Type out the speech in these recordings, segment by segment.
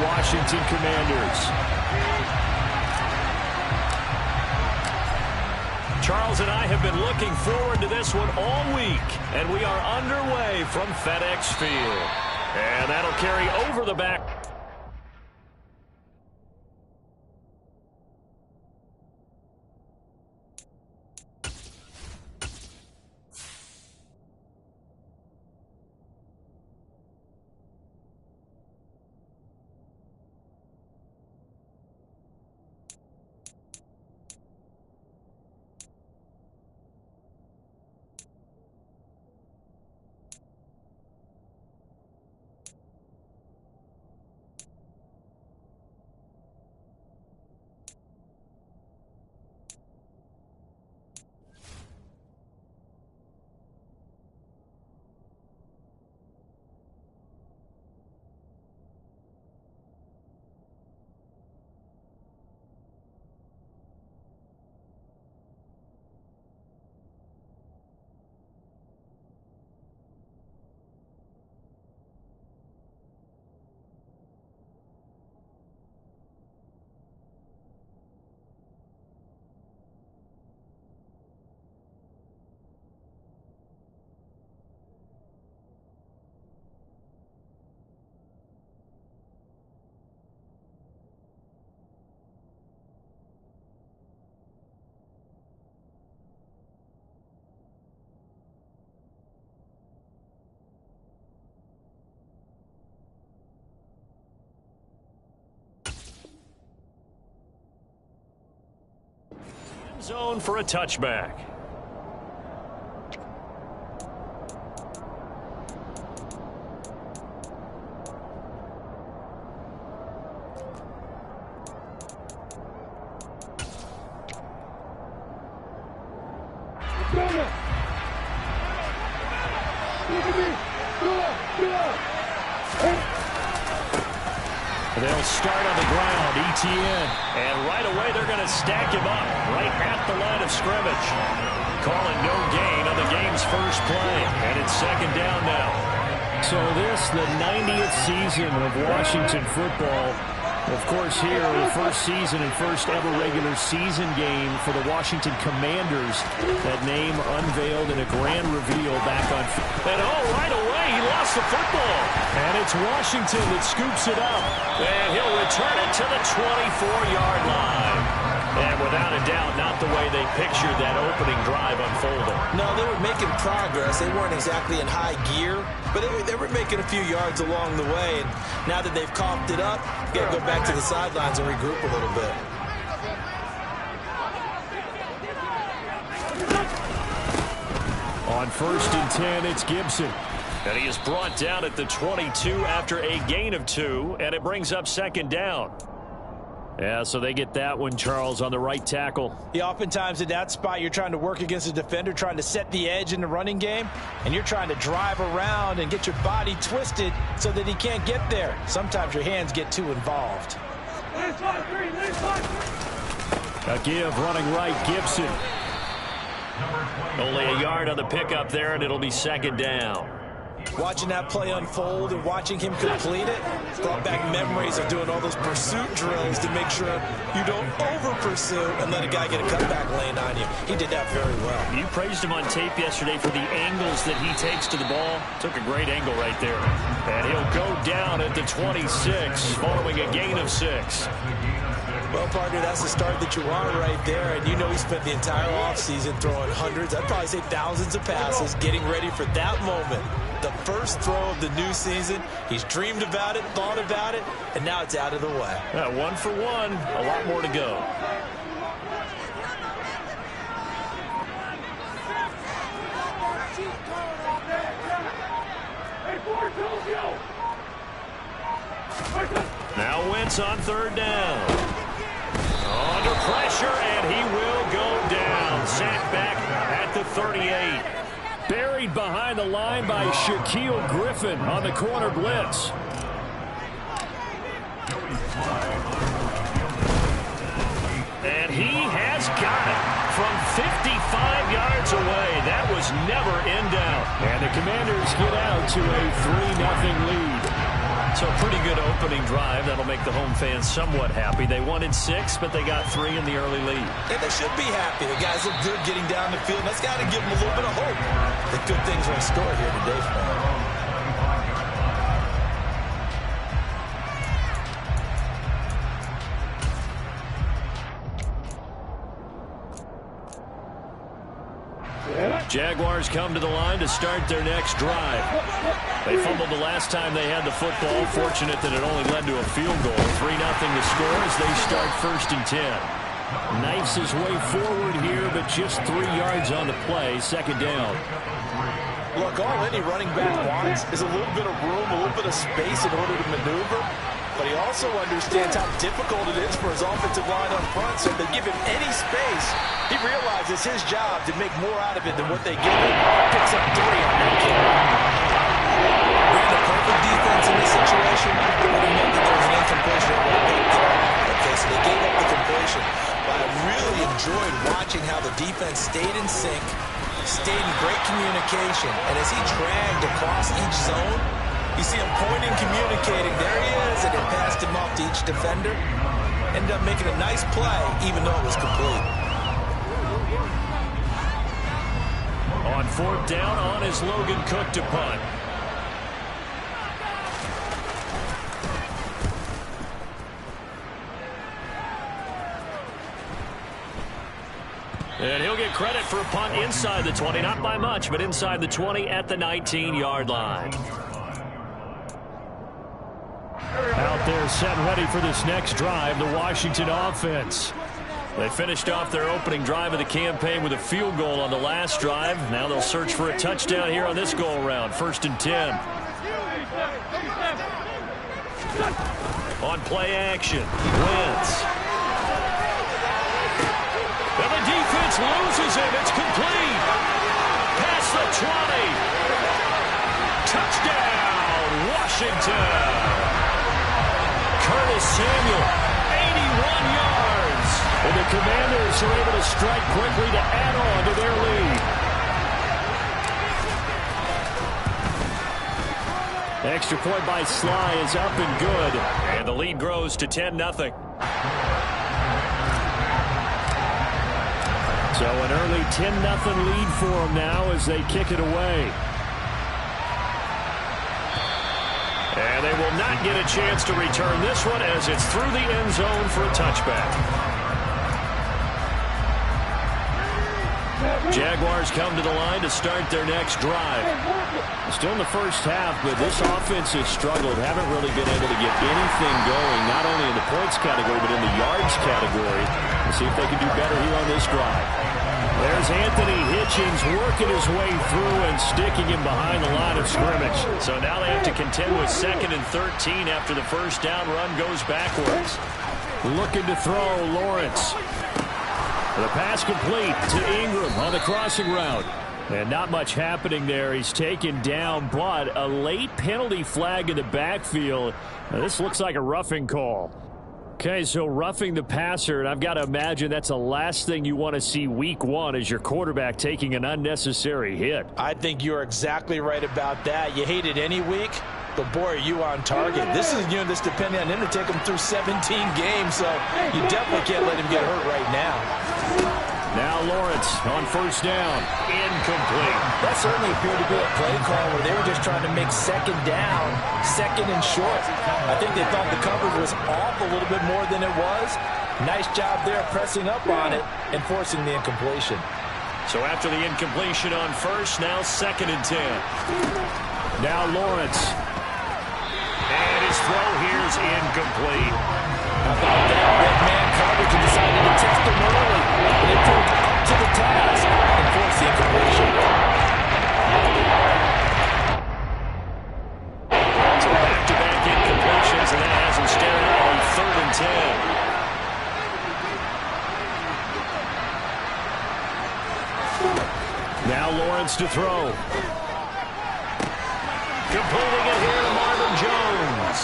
Washington Commanders. Charles and I have been looking forward to this one all week, and we are underway from FedEx Field. And that'll carry over the back. Zone for a touchback. They'll start on the ground, ETN. And right away, they're going to stack him up right at the line of scrimmage. Calling no gain on the game's first play. And it's second down now. So this, the 90th season of Washington football. Of course, here, the first season and first ever regular season game for the Washington Commanders. That name unveiled in a grand reveal back on. And right away, he lost the football. And it's Washington that scoops it up. And he'll return it to the 24-yard line. And without a doubt, not the way they pictured that opening drive unfolding. No, they were making progress. They weren't exactly in high gear, but they were making a few yards along the way. And now that they've coughed it up, you got to go back to the sidelines and regroup a little bit. On 1st and 10, it's Gibson. And he is brought down at the 22 after a gain of 2, and it brings up second down. Yeah, so they get that one, Charles, on the right tackle. Yeah, oftentimes in that spot, you're trying to work against a defender, trying to set the edge in the running game, and you're trying to drive around and get your body twisted so that he can't get there. Sometimes your hands get too involved. A give running right, Gibson. Only a yard on the pickup there, and it'll be second down. Watching that play unfold and watching him complete it brought back memories of doing all those pursuit drills to make sure you don't over-pursue and let a guy get a cutback lane on you. He did that very well. You praised him on tape yesterday for the angles that he takes to the ball. Took a great angle right there. And he'll go down at the 26 following a gain of 6. Well, partner, that's the start that you want right there. And you know he spent the entire offseason throwing hundreds, I'd probably say thousands of passes, getting ready for that moment. The first throw of the new season. He's dreamed about it, thought about it, and now it's out of the way. 1 for 1, a lot more to go. Now Wentz on 3rd down. Under pressure, and he will go down. Sacked back at the 38. Buried behind the line by Shaquille Griffin on the corner blitz. And he has got it from 55 yards away. That was never in doubt. And the Commanders get out to a 3-0 lead. So a pretty good opening drive. That'll make the home fans somewhat happy. They wanted 6, but they got 3 in the early lead. And they should be happy. The guys look good getting down the field. That's got to give them a little bit of hope that good things are in store here today for them. Jaguars come to the line to start their next drive. They fumbled the last time they had the football. Fortunate that it only led to a field goal. 3-0 to score as they start 1st and 10. Knifes his way forward here, but just 3 yards on the play. 2nd down. Look, all any running back wants is a little bit of room, a little bit of space in order to maneuver. But he also understands how difficult it is for his offensive line up front. So if they give him any space, he realizes his job to make more out of it than what they give him. Picks up 3 on that carry. Ran the perfect defense in this situation. But he meant that there was an incompletion. Okay, so they gave up the completion. But I really enjoyed watching how the defense stayed in sync, stayed in great communication. And as he dragged across each zone, you see him pointing, communicating. There he is, and it passed him off to each defender. Ended up making a nice play, even though it was complete. On 4th down, on is Logan Cook to punt. And he'll get credit for a punt inside the 20. Not by much, but inside the 20 at the 19-yard line. Out there set and ready for this next drive, the Washington offense. They finished off their opening drive of the campaign with a field goal on the last drive. Now they'll search for a touchdown here on this go-around. 1st and 10. On play action, Wentz. And the defense loses him. It's complete. Past the 20. Touchdown, Washington. Curtis Samuel, 81 yards. And the Commanders are able to strike quickly to add on to their lead. Extra point by Sly is up and good. And the lead grows to 10-0. So an early 10-0 lead for them now as they kick it away. And they will not get a chance to return this one as it's through the end zone for a touchback. Jaguars come to the line to start their next drive. Still in the first half, but this offense has struggled. Haven't really been able to get anything going, not only in the points category, but in the yards category. Let's see if they can do better here on this drive. There's Anthony Hitchens working his way through and sticking him behind the line of scrimmage. So now they have to contend with 2nd and 13 after the first down run goes backwards. Looking to throw, Lawrence. The pass complete to Ingram on the crossing route. And not much happening there. He's taken down, but a late penalty flag in the backfield. Now, this looks like a roughing call. Okay, so roughing the passer, and I've got to imagine that's the last thing you want to see week 1 as your quarterback taking an unnecessary hit. I think you're exactly right about that. You hate it any week, but boy, are you on target. This is a unit that's depending on him to take him through 17 games, so you definitely can't let him get hurt right now. Now Lawrence on first down. Incomplete. That certainly appeared to be a play call where they were just trying to make second down, second and short. I think they thought the coverage was off a little bit more than it was. Nice job there pressing up on it and forcing the incompletion. So after the incompletion on first, now 2nd and 10. Now Lawrence. And his throw here is incomplete. How about that? Red man coverage and decided to test him early. But it proved up to the task and forced the incompletion. So back-to-back incompletions, and that has him staring out on 3rd and 10. Now Lawrence to throw. Completing it here to Marvin Jones.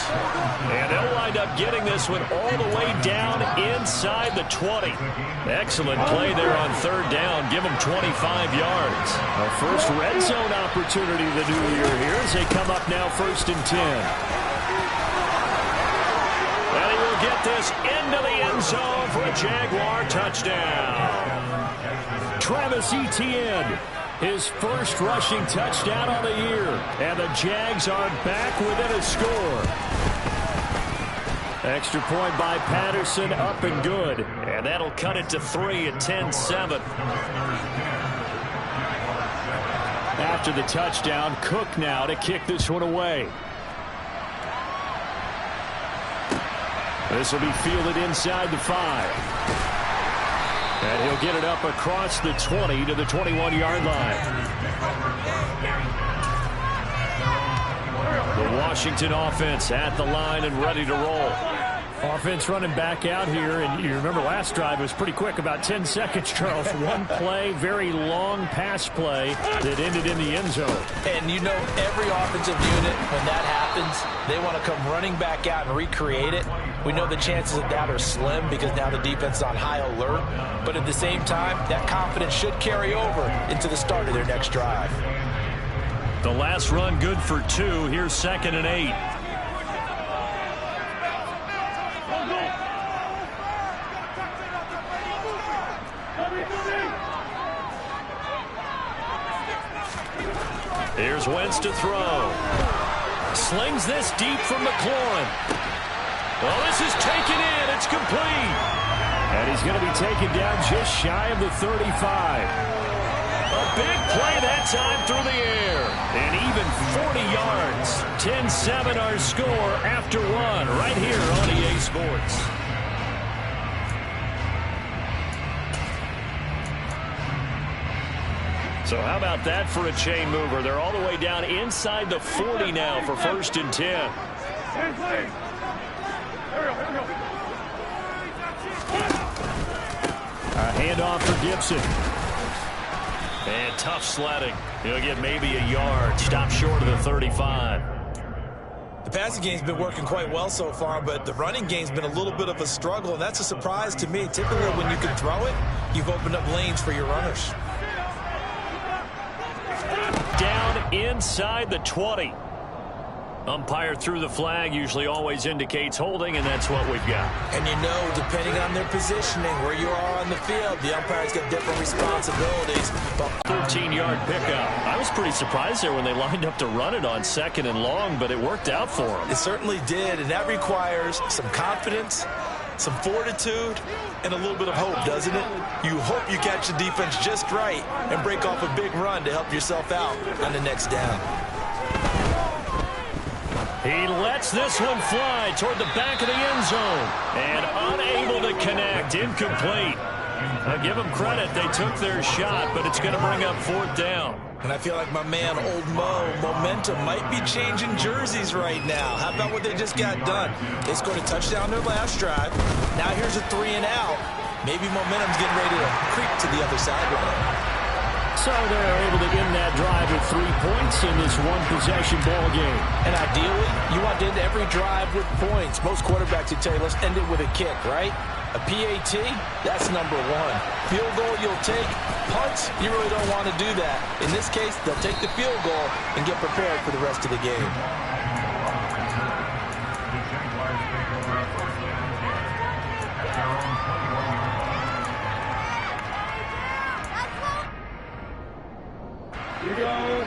And they'll wind up getting this one all the way down inside the 20. Excellent play there on 3rd down. Give them 25 yards. Our first red zone opportunity of the new year here as they come up now 1st and 10. this into the end zone for a Jaguar touchdown. Travis Etienne, his first rushing touchdown on the year. And the Jags are back within a score. Extra point by Patterson, up and good. And that'll cut it to 3 at 10-7. After the touchdown, Cook now to kick this one away. This will be fielded inside the 5. And he'll get it up across the 20 to the 21-yard line. The Washington offense at the line and ready to roll. Offense running back out here, and you remember last drive was pretty quick, about 10 seconds, Charles. One play, very long pass play that ended in the end zone. And you know every offensive unit, when that happens, they want to come running back out and recreate it. We know the chances of that are slim because now the defense is on high alert. But at the same time, that confidence should carry over into the start of their next drive. The last run good for 2. Here's 2nd and 8. Here's Wentz to throw. Slings this deep from McLaurin. Well, this is taken in. It's complete. And he's going to be taken down just shy of the 35. A big play that time through the air. And even 40 yards. 10-7 our score after 1 right here on EA Sports. So how about that for a chain mover? They're all the way down inside the 40 now for 1st and 10. A handoff for Gibson. And tough sledding. He'll get maybe a yard. Stop short of the 35. The passing game's been working quite well so far, but the running game's been a little bit of a struggle, and that's a surprise to me. Typically, when you can throw it, you've opened up lanes for your runners. Down inside the 20. Umpire threw the flag, usually always indicates holding, and that's what we've got. And you know, depending on their positioning, where you are on the field, the umpire's got different responsibilities. 13-yard pickup. I was pretty surprised there when they lined up to run it on 2nd and long, but it worked out for them. It certainly did, and that requires some confidence, some fortitude, and a little bit of hope, doesn't it? You hope you catch the defense just right and break off a big run to help yourself out on the next down. He lets this one fly toward the back of the end zone. And unable to connect. Incomplete. I'll give them credit. They took their shot, but it's going to bring up 4th down. And I feel like my man, Old Mo, momentum might be changing jerseys right now. How about what they just got done? They scored a touchdown their last drive. Now here's a 3 and out. Maybe momentum's getting ready to creep to the other sideline. So they're able to end that drive with 3 points in this one-possession ball game. And ideally, you want to end every drive with points. Most quarterbacks would tell you, let's end it with a kick, right? A PAT, that's number 1. Field goal, you'll take. Punts, you really don't want to do that. In this case, they'll take the field goal and get prepared for the rest of the game.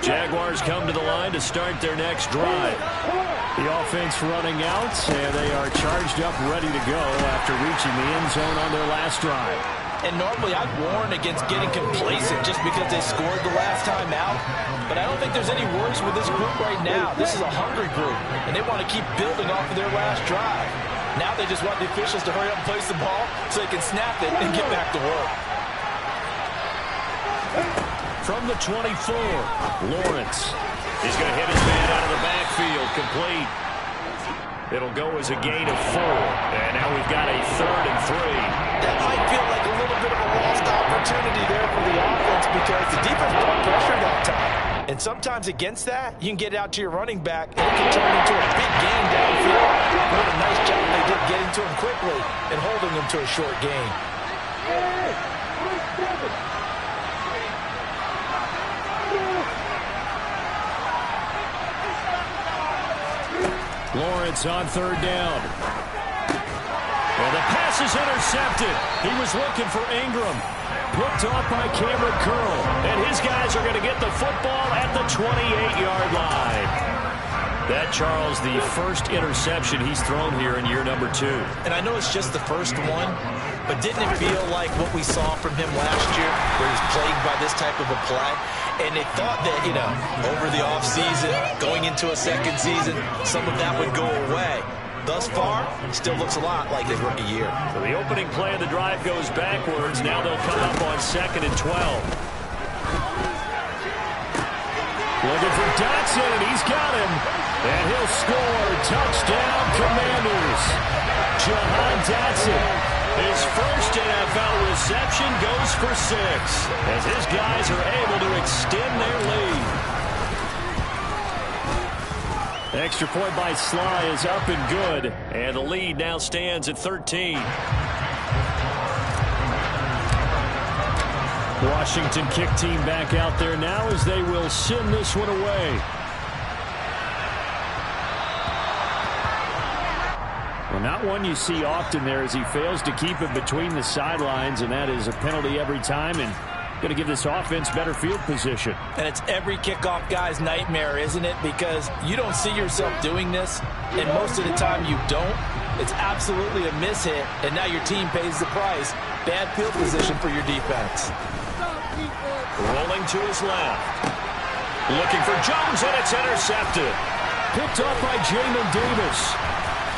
Jaguars come to the line to start their next drive. The offense running out, and they are charged up, ready to go after reaching the end zone on their last drive. And normally I'd warn against getting complacent just because they scored the last time out. But I don't think there's any worries with this group right now. This is a hungry group, and they want to keep building off of their last drive. Now they just want the officials to hurry up and place the ball so they can snap it and get back to work. From the 24, Lawrence. He's going to hit his man out of the backfield, complete. It'll go as a gain of 4. And now we've got a 3rd and 3. That might feel like a little bit of a lost opportunity there for the offense because the defense brought pressure that time. And sometimes against that, you can get out to your running back and it can turn into a big gain downfield. What a nice job they did getting to him quickly and holding him to a short gain. Lawrence on 3rd down. And the pass is intercepted. He was looking for Ingram. Picked off by Cameron Curl. And his guys are going to get the football at the 28-yard line. That, Charles, the first interception he's thrown here in year number 2. And I know it's just the first one, but didn't it feel like what we saw from him last year, where he's plagued by this type of a play? And they thought that, over the offseason, going into a second season, some of that would go away. Thus far, still looks a lot like his rookie year. So the opening play of the drive goes backwards. Now they'll come up on 2nd and 12. Looking for Dotson, and he's got him. And he'll score. Touchdown, Commanders. Jahan Dotson. His first NFL reception goes for 6, as his guys are able to extend their lead. Extra point by Sly is up and good, and the lead now stands at 13. Washington kick team back out there now as they will send this one away. Well, not one you see often there as he fails to keep it between the sidelines, and that is a penalty every time, and going to give this offense better field position. And it's every kickoff guy's nightmare, isn't it? Because you don't see yourself doing this, and most of the time you don't. It's absolutely a mishit, and now your team pays the price. Bad field position for your defense. Rolling to his left. Looking for Jones, and it's intercepted. Picked off by Jamin Davis.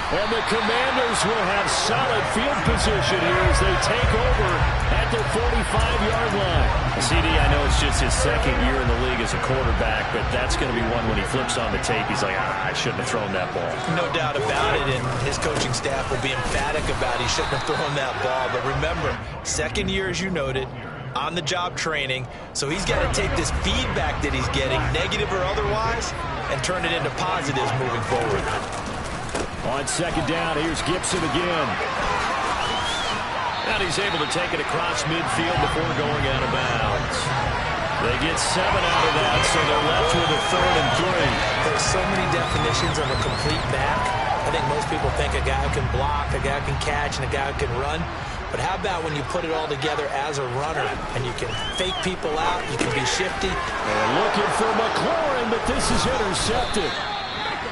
And the Commanders will have solid field position here as they take over at the 45-yard line. CD, I know it's just his second year in the league as a quarterback, but that's going to be one when he flips on the tape, he's like, I shouldn't have thrown that ball. No doubt about it, and his coaching staff will be emphatic about he shouldn't have thrown that ball. But remember, second year, as you noted, on-the-job training, so he's got to take this feedback that he's getting, negative or otherwise, and turn it into positives moving forward. On 2nd down, here's Gibson again. And he's able to take it across midfield before going out of bounds. They get 7 out of that, so they're left with a 3rd and 3. There's so many definitions of a complete back. I think most people think a guy who can block, a guy who can catch, and a guy who can run. But how about when you put it all together as a runner, and you can fake people out, you can be shifty. And looking for McLaurin, but this is intercepted.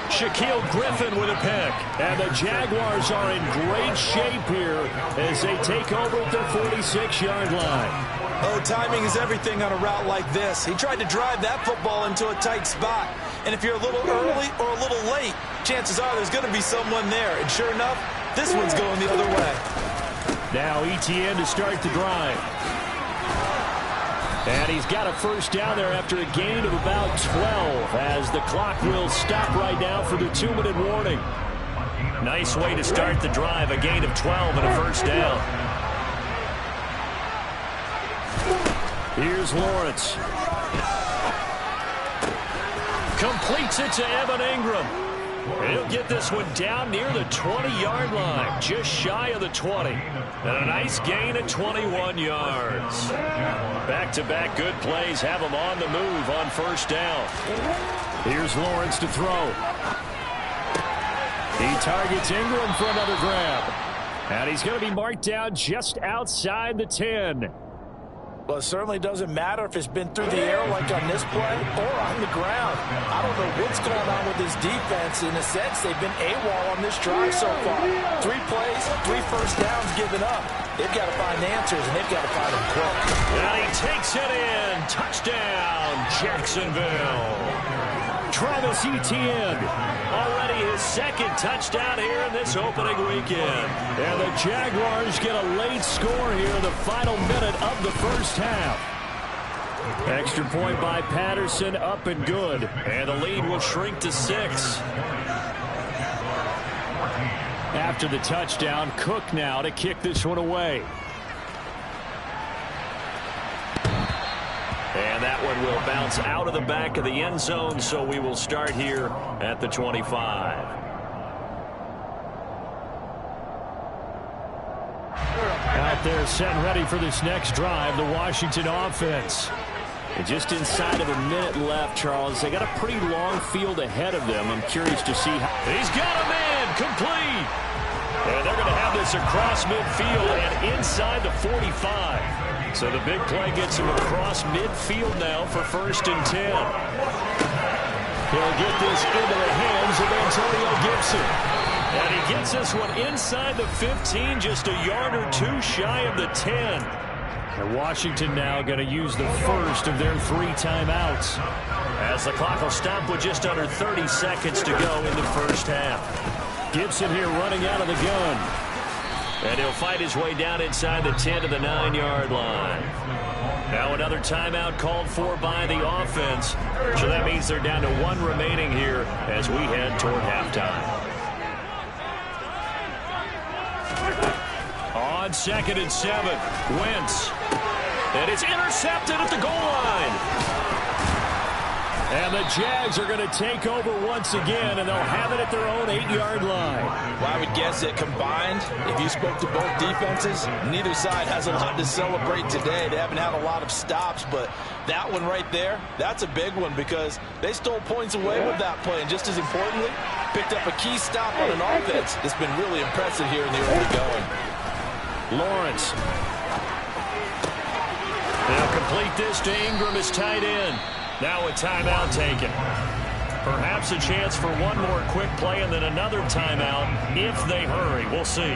Shaquille Griffin with a pick. And the Jaguars are in great shape here as they take over at their 46-yard line. Oh, timing is everything on a route like this. He tried to drive that football into a tight spot. And if you're a little early or a little late, chances are there's going to be someone there. And sure enough, this one's going the other way. Now Etienne to start the drive. And he's got a first down there after a gain of about 12 as the clock will stop right now for the 2-minute warning. Nice way to start the drive, a gain of 12 and a first down. Here's Lawrence. Completes it to Evan Ingram. And he'll get this one down near the 20-yard line, just shy of the 20. And a nice gain of 21 yards. Back-to-back good plays have him on the move on first down. Here's Lawrence to throw. He targets Ingram for another grab. And he's going to be marked down just outside the 10. Well, it certainly doesn't matter if it's been through the air like on this play or on the ground. I don't know what's going on with this defense. In a sense, they've been AWOL on this drive so far. 3 plays, 3 first downs given up. They've got to find answers, and they've got to find them quick. And he takes it in. Touchdown, Jacksonville. Travis Etienne, already his 2nd touchdown here in this opening weekend. And the Jaguars get a late score here in the final minute of the first half. Extra point by Patterson, up and good. And the lead will shrink to 6. After the touchdown, Cook now to kick this one away. And that one will bounce out of the back of the end zone, so we will start here at the 25. Out there set and ready for this next drive, the Washington offense. And just inside of a minute left, Charles. They got a pretty long field ahead of them. I'm curious to see how... He's got a man complete. And they're going to have this this across midfield and inside the 45. So the big play gets him across midfield now for 1st and 10. He'll get this into the hands of Antonio Gibson. And he gets this one inside the 15, just a yard or two shy of the 10. And Washington now going to use the first of their 3 timeouts, as the clock will stop with just under 30 seconds to go in the first half. Gibson here running out of the gun. And he'll fight his way down inside the 10 to the 9-yard line. Now another timeout called for by the offense. So that means they're down to 1 remaining here as we head toward halftime. On 2nd and 7, Wentz. And it's intercepted at the goal line. And the Jags are going to take over once again, and they'll have it at their own 8-yard line. Well, I would guess that combined, if you spoke to both defenses, neither side has a lot to celebrate today. They haven't had a lot of stops, but that one right there, that's a big one because they stole points away with that play. And just as importantly, picked up a key stop on an offense that's been really impressive here in the early going. Lawrence. They'll complete this to Ingram as tight end. Now a timeout taken. Perhaps a chance for one more quick play and then another timeout if they hurry. We'll see.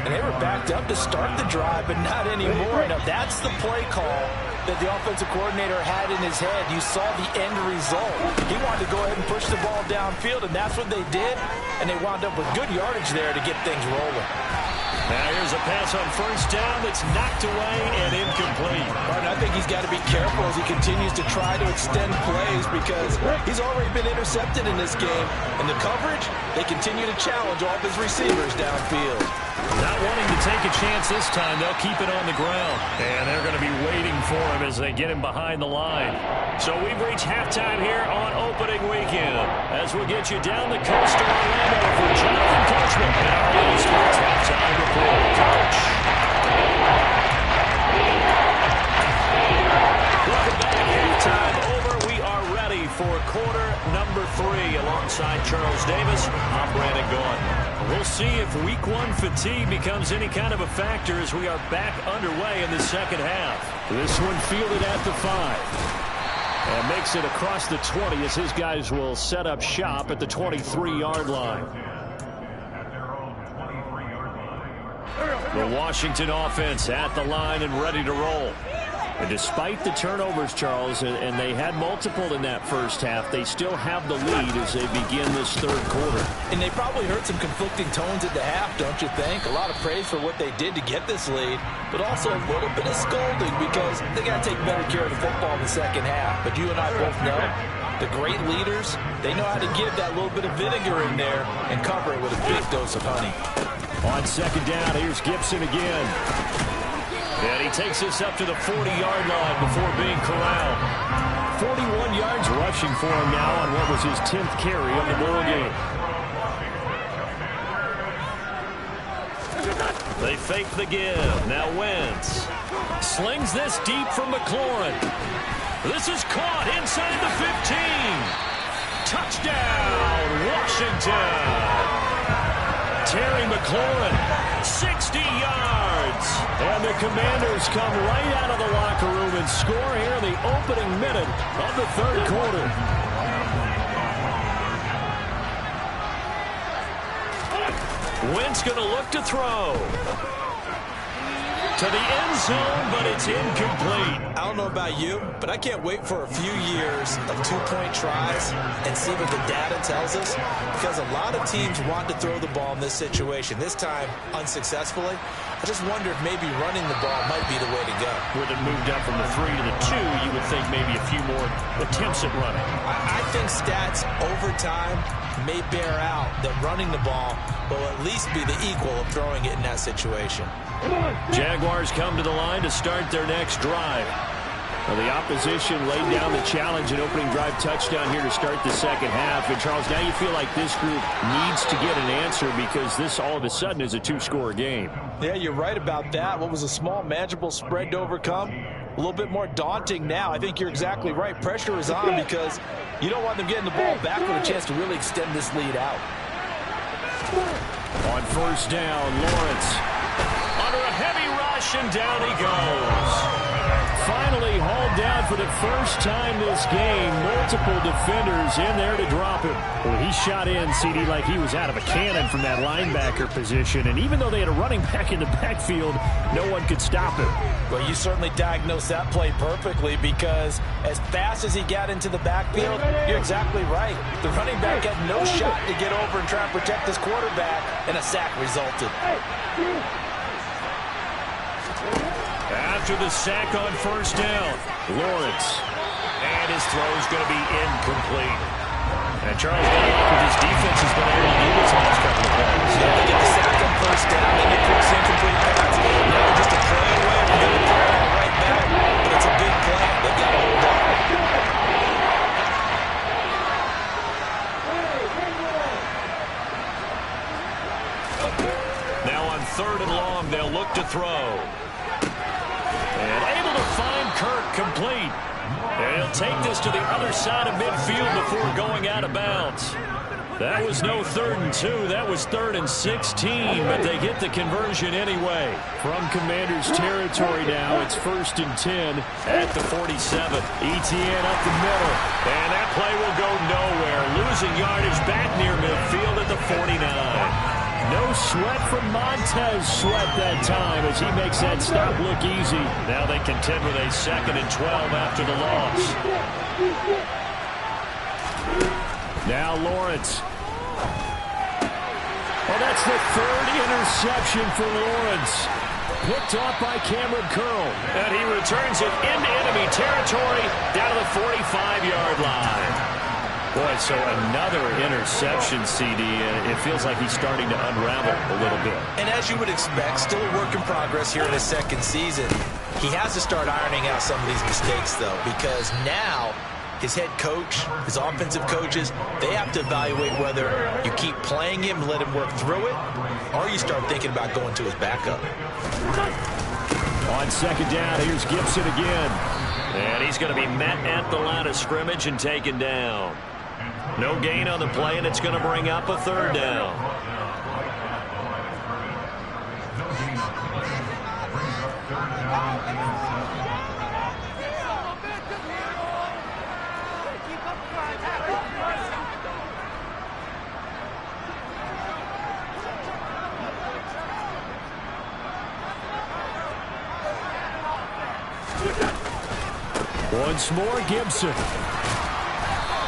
And they were backed up to start the drive, but not anymore. Now that's the play call that the offensive coordinator had in his head. You saw the end result. He wanted to go ahead and push the ball downfield, and that's what they did. And they wound up with good yardage there to get things rolling. Now here's a pass on 1st down that's knocked away and incomplete. Martin, I think he's got to be careful as he continues to try to extend plays because he's already been intercepted in this game. And the coverage, they continue to challenge all of his receivers downfield. Not wanting to take a chance this time, they'll keep it on the ground. And they're going to be waiting for him as they get him behind the line. So we've reached halftime here on opening weekend. As we'll get you down the coast to Orlando for Jonathan Coachman and our Daily Sports Halftime Report. Coach. Welcome back. Halftime over. We are ready for quarter number 3 alongside Charles Davis. I'm Brandon Gaudin. We'll see if week 1 fatigue becomes any kind of a factor as we are back underway in the second half. This one fielded at the 5. And makes it across the 20 as his guys will set up shop at the 23-yard line. The Washington offense at the line and ready to roll. And despite the turnovers, Charles, and they had multiple in that first half, they still have the lead as they begin this 3rd quarter. And they probably heard some conflicting tones at the half, don't you think? A lot of praise for what they did to get this lead, but also a little bit of scolding because they got to take better care of the football in the second half. But you and I both know the great leaders, they know how to give that little bit of vinegar in there and cover it with a big dose of honey. On 2nd down, here's Gibson again. And he takes this up to the 40-yard line before being corralled. 41 yards rushing for him now on what was his 10th carry of the ball game. They fake the give. Now Wentz slings this deep from McLaurin. This is caught inside the 15. Touchdown, Washington. Terry McLaurin, 60 yards. And the Commanders come right out of the locker room and score here in the opening minute of the 3rd quarter. Wentz going to look to throw. To the end zone, but it's incomplete. I don't know about you, but I can't wait for a few years of 2-point tries and see what the data tells us, because a lot of teams want to throw the ball in this situation. This time, unsuccessfully. I just wonder if maybe running the ball might be the way to go. With it moved up from the 3 to the 2, you would think maybe a few more attempts at running. I think stats over time may bear out that running the ball will at least be the equal of throwing it in that situation. Jaguars come to the line to start their next drive. Well, the opposition laid down the challenge and opening drive touchdown here to start the second half. And, Charles, now you feel like this group needs to get an answer because this all of a sudden is a 2-score game. Yeah, you're right about that. What was a small, manageable spread to overcome? A little bit more daunting now. I think you're exactly right. Pressure is on because you don't want them getting the ball back with a chance to really extend this lead out. On first down, Lawrence. Under a heavy rush, and down he goes. Finally hauled down for the first time this game. Multiple defenders in there to drop him. Well, he shot in, CD, like he was out of a cannon from that linebacker position. And even though they had a running back in the backfield, no one could stop him. Well, you certainly diagnosed that play perfectly, because as fast as he got into the backfield, you're exactly right. The running back had no shot to get over and try and protect his quarterback, and a sack resulted. After the sack on first down, Lawrence. And his throw is going to be incomplete. And Charles, with his defense has been able to do this last couple of plays. Yeah, they get the sack on first down, then they force incomplete pass. Now they're just a play away from getting the ball right back. But it's a big play. They've got to hold on. Now on third and long, they'll look to throw. And able to find Kirk complete. And he'll take this to the other side of midfield before going out of bounds. That was no 3rd and 2. That was 3rd and 16, but they get the conversion anyway. From Commander's territory now, it's 1st and 10 at the 47. ETN up the middle, and that play will go nowhere. Losing yardage back near midfield at the 49. No sweat from Montez Sweat that time as he makes that stop look easy. Now they contend with a 2nd and 12 after the loss. Now Lawrence. Well, that's the 3rd interception for Lawrence. Picked off by Cameron Curl. And he returns it into enemy territory down to the 45-yard line. Boy, so another interception, CD, and it feels like he's starting to unravel a little bit. And as you would expect, still a work in progress here in his 2nd season. He has to start ironing out some of these mistakes, though, because now his head coach, his offensive coaches, they have to evaluate whether you keep playing him, let him work through it, or you start thinking about going to his backup. On 2nd down, here's Gibson again. And he's going to be met at the line of scrimmage and taken down. No gain on the play, and it's going to bring up a 3rd down. Once more, Gibson.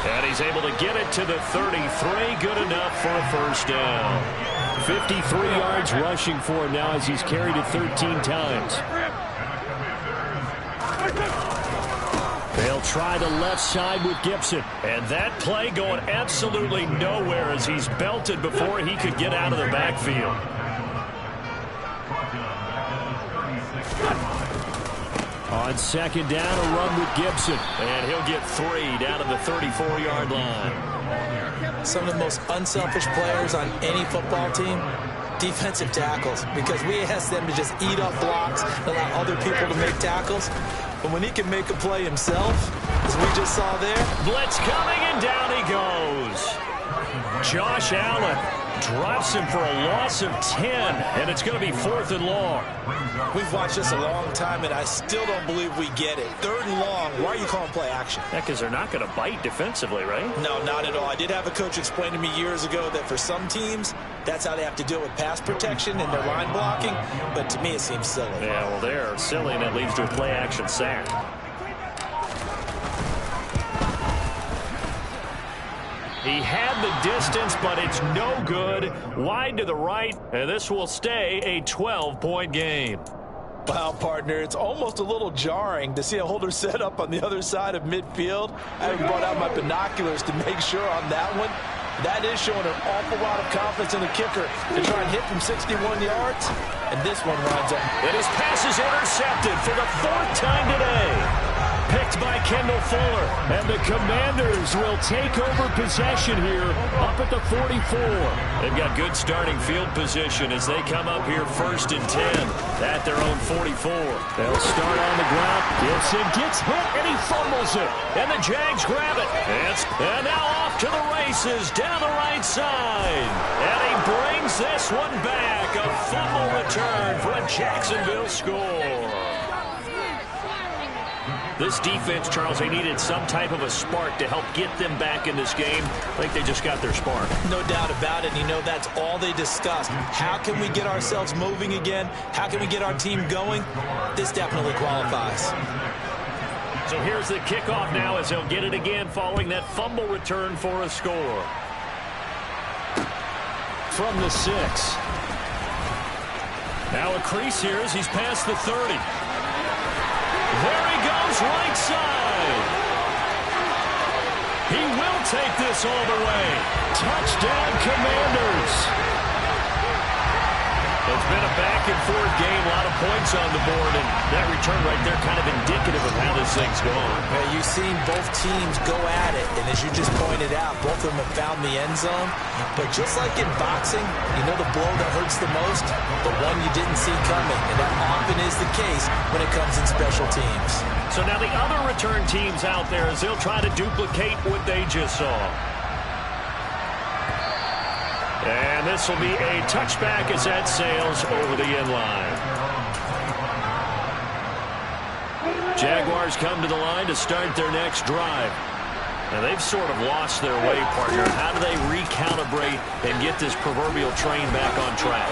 And he's able to get it to the 33. Good enough for a 1st down. 53 yards rushing for him now as he's carried it 13 times. They'll try the left side with Gibson. And that play going absolutely nowhere as he's belted before he could get out of the backfield. On 2nd down, a run with Gibson. And he'll get 3 down to the 34-yard line. Some of the most unselfish players on any football team, defensive tackles, because we ask them to just eat up blocks and allow other people to make tackles. But when he can make a play himself, as we just saw there. Blitz coming, and down he goes. Josh Allen drops him for a loss of 10, and it's going to be 4th and long. We've watched this a long time, and I still don't believe we get it. 3rd and long, why are you calling play action? Yeah, because they're not going to bite defensively, right? No, not at all. I did have a coach explain to me years ago that for some teams, that's how they have to deal with pass protection and their line blocking, but to me it seems silly. Yeah, well, they're silly, and it leads to a play action sack. He had the distance, but it's no good. Wide to the right, and this will stay a 12-point game. Wow, partner, it's almost a little jarring to see a holder set up on the other side of midfield. I haven't brought out my binoculars to make sure on that one. That is showing an awful lot of confidence in the kicker to try and hit from 61 yards. And this one winds up. And his pass is intercepted for the 4th time today. picked by Kendall Fuller. And the Commanders will take over possession here up at the 44. They've got good starting field position as they come up here 1st and 10 at their own 44. They'll start on the ground. Gibson gets hit, and he fumbles it. And the Jags grab it. And now off to the races down the right side. And he brings this one back. A fumble return for a Jacksonville score. This defense, Charles, they needed some type of a spark to help get them back in this game. I think they just got their spark. No doubt about it. You know, that's all they discussed. How can we get ourselves moving again? How can we get our team going? This definitely qualifies. So here's the kickoff now as they'll get it again following that fumble return for a score. From the 6. Now a crease here as he's past the 30. There he goes, right side. He will take this all the way. Touchdown, Commanders. It's been a back-and-forth game, a lot of points on the board, and that return right there kind of indicative of how this thing's going. Well, you've seen both teams go at it, and as you just pointed out, both of them have found the end zone. But just like in boxing, you know the blow that hurts the most? The one you didn't see coming, and that often is the case when it comes in special teams. So now the other return teams out there as they'll try to duplicate what they just saw. And this will be a touchback as that sails over the end line. Jaguars come to the line to start their next drive. Now they've sort of lost their way, partner. How do they recalibrate and get this proverbial train back on track?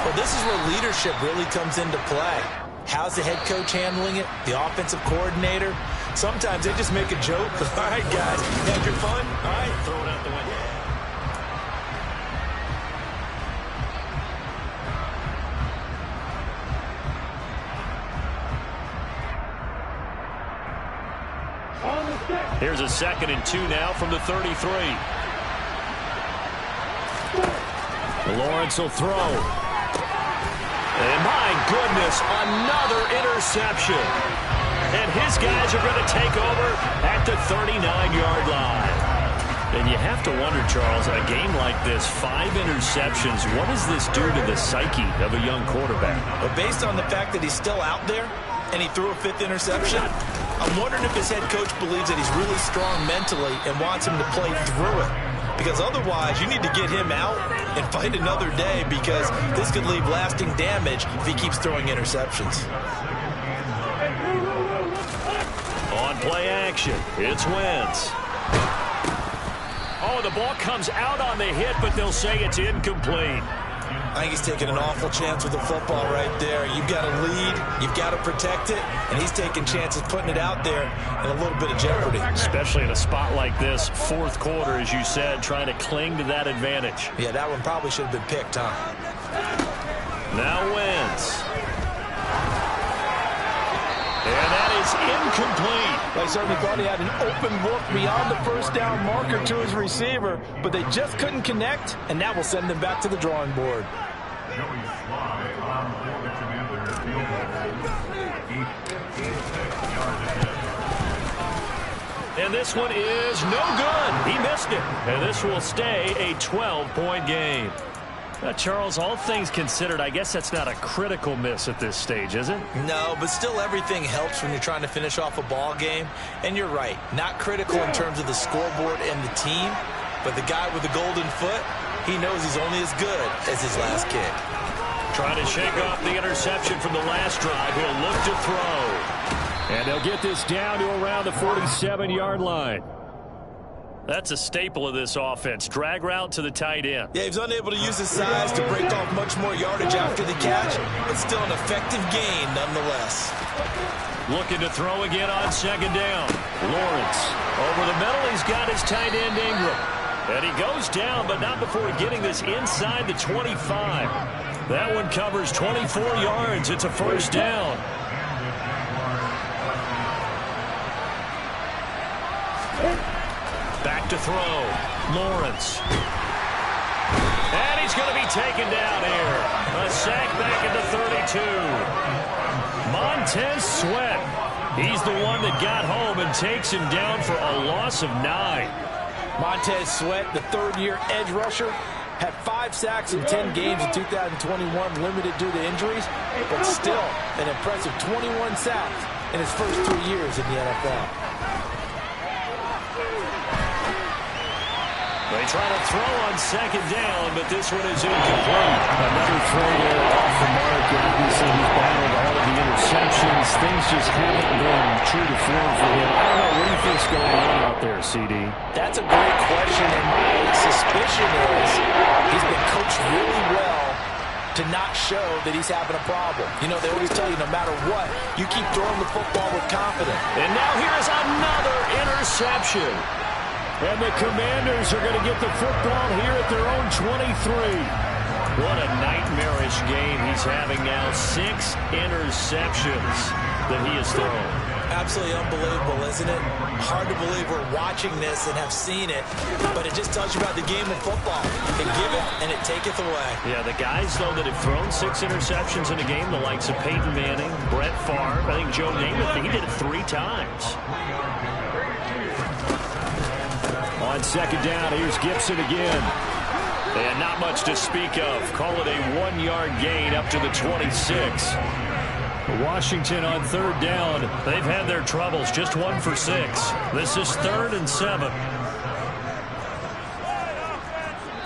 Well, this is where leadership really comes into play. How's the head coach handling it? The offensive coordinator? Sometimes they just make a joke. All right, guys, you had your fun? All right, throw it out the window. Here's a 2nd and 2 now from the 33. Lawrence will throw. And my goodness, another interception. And his guys are going to take over at the 39-yard line. And you have to wonder, Charles, in a game like this, 5 interceptions, what does this do to the psyche of a young quarterback? But based on the fact that he's still out there and he threw a 5th interception, I'm wondering if his head coach believes that he's really strong mentally and wants him to play through it. Because otherwise, you need to get him out and fight another day because this could leave lasting damage if he keeps throwing interceptions. On play action, it's Wentz. Oh, the ball comes out on the hit, but they'll say it's incomplete. I think he's taking an awful chance with the football right there. You've got to lead, you've got to protect it, and he's taking chances putting it out there in a little bit of jeopardy. Especially in a spot like this, 4th quarter, as you said, trying to cling to that advantage. Yeah, that one probably should have been picked, huh? Now Wentz. And that is incomplete. They certainly thought he had an open look beyond the first down marker to his receiver, but they just couldn't connect, and that will send them back to the drawing board. And this one is no good. He missed it. And this will stay a 12-point game. Now, Charles, all things considered, I guess that's not a critical miss at this stage, is it? No, but still everything helps when you're trying to finish off a ball game. And you're right, not critical in terms of the scoreboard and the team, but the guy with the golden foot, he knows he's only as good as his last kick. Trying to shake off the interception from the last drive. He'll look to throw. And they'll get this down to around the 47-yard line. That's a staple of this offense. Drag route to the tight end. Yeah, he's unable to use his size to break off much more yardage after the catch, but still an effective gain nonetheless. Looking to throw again on 2nd down. Lawrence over the middle. He's got his tight end Ingram. And he goes down, but not before getting this inside the 25. That one covers 24 yards. It's a 1st down. Back to throw. Lawrence. And he's going to be taken down here. A sack back at the 32. Montez Sweat He's the one that got home and takes him down for a loss of 9. Montez Sweat, the third-year edge rusher, had 5 sacks in 10 games in 2021, limited due to injuries, but still an impressive 21 sacks in his first 3 years in the NFL. They try to throw on second down, but this one is incomplete. Another throw there off the mark. Obviously, he's battled all of the interceptions. Things just haven't been true to form for him. I don't know. What do you think's going on out there, CD? That's a great question, and my suspicion is he's been coached really well to not show that he's having a problem. You know, they always tell you no matter what, you keep throwing the football with confidence. And now here's another interception. And the Commanders are going to get the football here at their own 23. What a nightmarish game he's having now. 6 interceptions that he has thrown. Absolutely unbelievable, isn't it? Hard to believe we're watching this and have seen it, but it just tells you about the game of football. It giveth and it taketh away. Yeah, the guys, though, that have thrown 6 interceptions in a game, the likes of Peyton Manning, Brett Favre, I think Joe Namath, he did it 3 times. On second down, here's Gibson again. And not much to speak of. Call it a 1-yard gain up to the 26. Washington on third down. They've had their troubles. Just 1 for 6. This is 3rd and 7.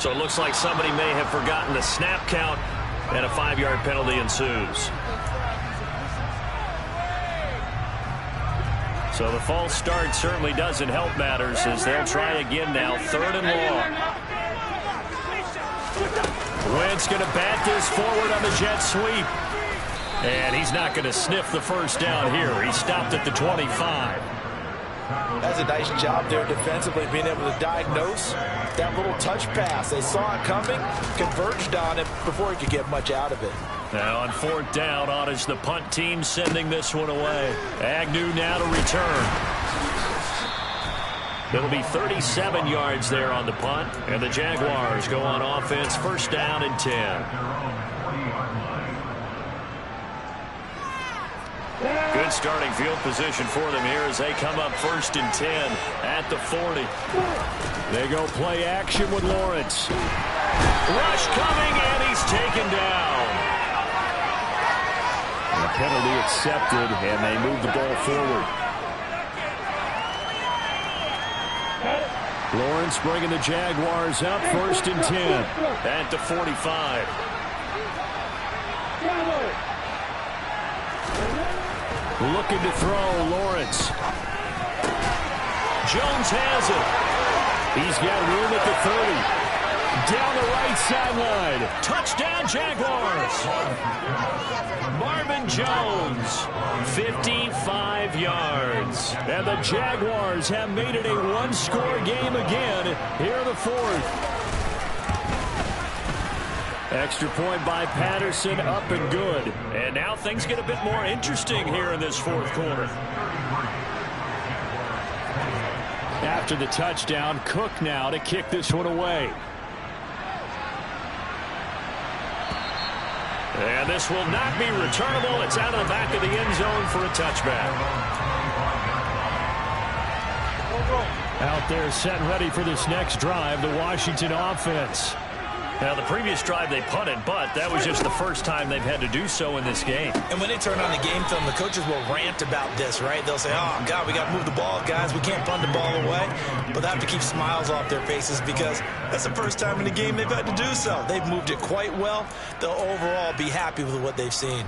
So it looks like somebody may have forgotten the snap count, and a 5-yard penalty ensues. So the false start certainly doesn't help matters as they'll try again now. 3rd and long. Wentz going to bat this forward on the jet sweep. And he's not going to sniff the first down here. He stopped at the 25. That's a nice job there defensively, being able to diagnose that little touch pass. They saw it coming, converged on it before he could get much out of it. Now on 4th down, on is the punt team sending this one away. Agnew now to return. It'll be 37 yards there on the punt, and the Jaguars go on offense, 1st down and 10. Good starting field position for them here as they come up 1st and 10 at the 40. They go play action with Lawrence. Rush coming, and he's taken down. The penalty accepted, and they move the ball forward. Lawrence bringing the Jaguars up, 1st and 10. At the 45. Looking to throw, Lawrence. Jones has it. He's got room at the 30. Down the right sideline. Touchdown, Jaguars. Marvin Jones, 55 yards. And the Jaguars have made it a 1-score game again here in the 4th. Extra point by Patterson, up and good. And now things get a bit more interesting here in this 4th quarter. After the touchdown, Cook now to kick this one away. And this will not be returnable. It's out of the back of the end zone for a touchback. Out there set and ready for this next drive, the Washington offense. Now, the previous drive they punted, but that was just the first time they've had to do so in this game. And when they turn on the game film, the coaches will rant about this, right? They'll say, oh, God, we got to move the ball, guys. We can't punt the ball away. But they have to keep smiles off their faces because that's the first time in the game they've had to do so. They've moved it quite well. They'll overall be happy with what they've seen.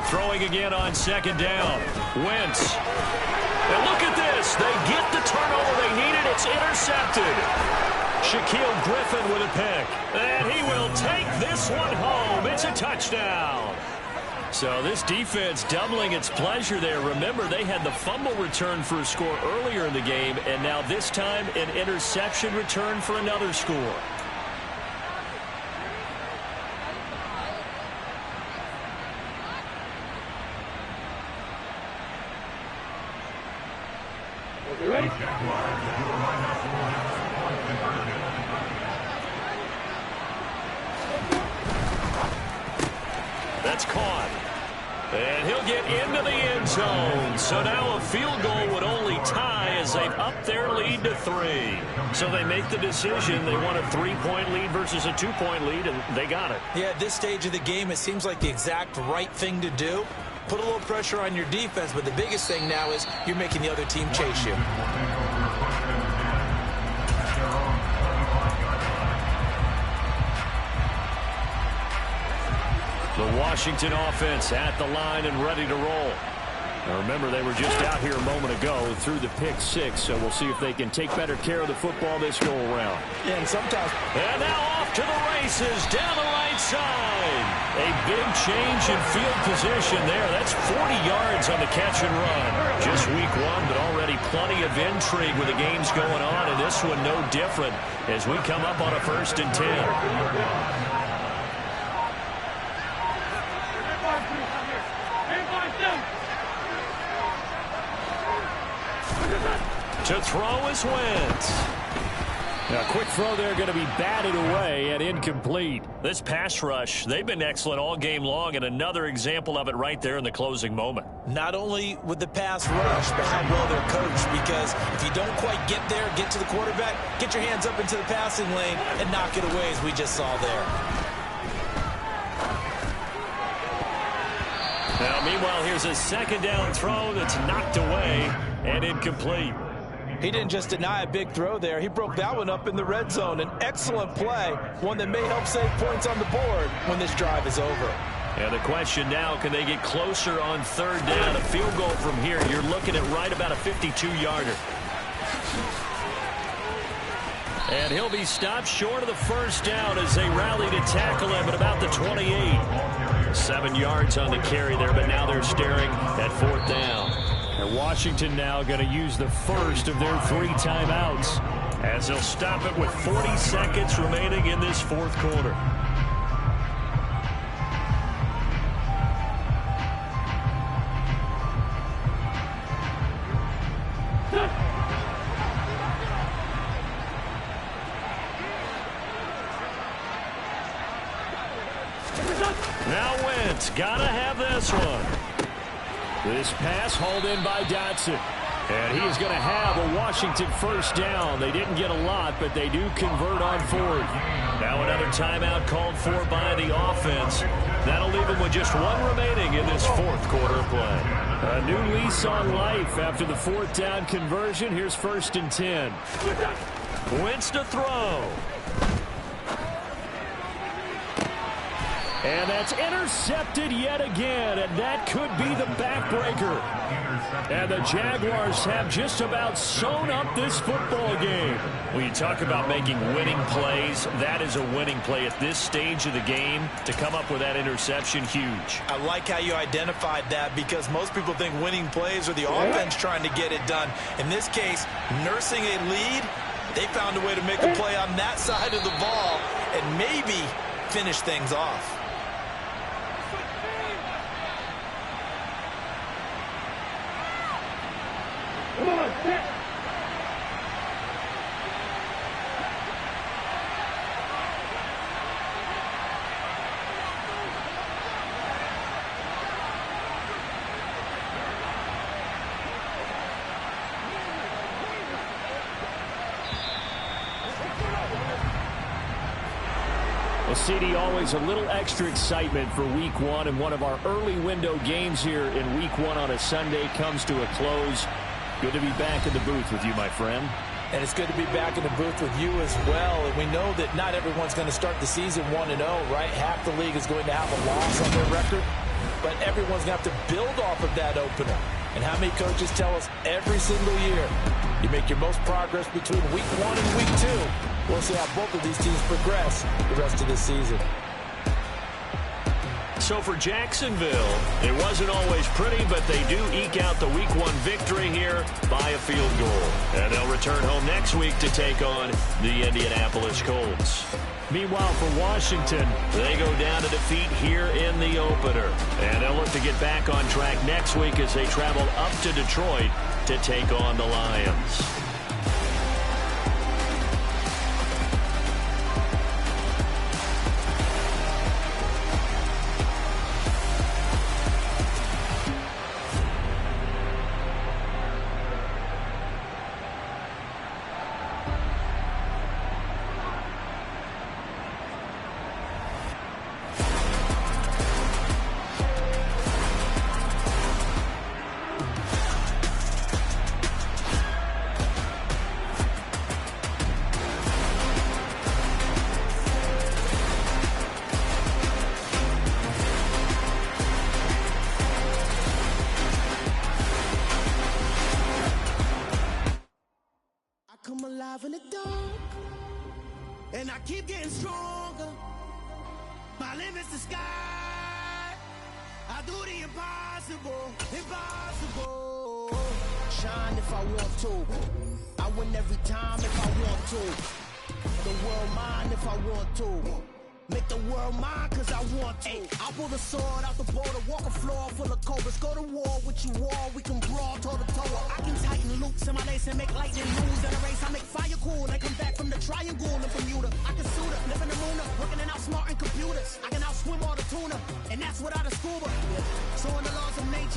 Throwing again on 2nd down. Wentz. And look at this. They get the turnover they needed. It's intercepted. Shaquille Griffin with a pick. And he will take this one home. It's a touchdown. So this defense doubling its pleasure there. Remember, they had the fumble return for a score earlier in the game, and now this time an interception return for another score. That's caught. And he'll get into the end zone. So now a field goal would only tie as they've upped their lead to 3. So they make the decision. They want a 3-point lead versus a 2-point lead, and they got it. Yeah, at this stage of the game, it seems like the exact right thing to do. Put a little pressure on your defense, but the biggest thing now is you're making the other team chase you. The Washington offense at the line and ready to roll. Now remember, they were just out here a moment ago through the pick 6, so we'll see if they can take better care of the football this go-around. Yeah, and sometimes... And now off to the races down the right side. A big change in field position there. That's 40 yards on the catch and run. Just week 1, but already plenty of intrigue with the games going on, and this one no different as we come up on a 1st and 10. To throw is Wentz. A quick throw there going to be batted away and incomplete. This pass rush, they've been excellent all game long, and another example of it right there in the closing moment. Not only with the pass rush, but how well they're coached, because if you don't quite get there, get to the quarterback, get your hands up into the passing lane and knock it away as we just saw there. Now, meanwhile, here's a 2nd down throw that's knocked away and incomplete. He didn't just deny a big throw there. He broke that one up in the red zone. An excellent play, one that may help save points on the board when this drive is over. And the question now, can they get closer on 3rd down? A field goal from here, you're looking at right about a 52-yarder. And he'll be stopped short of the 1st down as they rally to tackle him at about the 28. 7 yards on the carry there, but now they're staring at 4th down. And Washington now going to use the first of their 3 timeouts as they'll stop it with 40 seconds remaining in this 4th quarter. Now Wentz, gotta have this one. This pass hauled in by Dotson. And he is going to have a Washington 1st down. They didn't get a lot, but they do convert on 4th. Now another timeout called for by the offense. That'll leave them with just 1 remaining in this 4th quarter play. A new lease on life after the 4th down conversion. Here's 1st and 10. Wentz to throw. And that's intercepted yet again, and that could be the backbreaker. And the Jaguars have just about sewn up this football game. When you talk about making winning plays, that is a winning play at this stage of the game. To come up with that interception, huge. I like how you identified that, because most people think winning plays are the offense trying to get it done. In this case, nursing a lead, they found a way to make a play on that side of the ball and maybe finish things off. Come on, sit. Well, CD, always a little extra excitement for week 1, and one of our early window games here in week 1 on a Sunday comes to a close. Good to be back in the booth with you, my friend. And it's good to be back in the booth with you as well. And we know that not everyone's going to start the season 1-0, right? Half the league is going to have a loss on their record. But everyone's going to have to build off of that opener. And how many coaches tell us every single year, you make your most progress between week 1 and week 2. We'll see how both of these teams progress the rest of this season. So for Jacksonville, it wasn't always pretty, but they do eke out the week 1 victory here by a field goal. And they'll return home next week to take on the Indianapolis Colts. Meanwhile, for Washington, they go down to defeat here in the opener. And they'll look to get back on track next week as they travel up to Detroit to take on the Lions. come alive in the dark, and I keep getting stronger. My limit's the sky. I do the impossible, impossible. Shine if I want to. I win every time if I want to. The world mine if I want to. Make the world mine cause I want to. I pull the sword out the border, walk a floor full of cobras. Go to war with you all, we can brawl toe to toe. I can tighten loops in my lace and make lightning moves in a race. I make fire cool, I come back from the triangle in Bermuda. I can suit up, live in the moon, working and outsmarting computers. I can outswim all the tuna, and that's without a scuba. So in the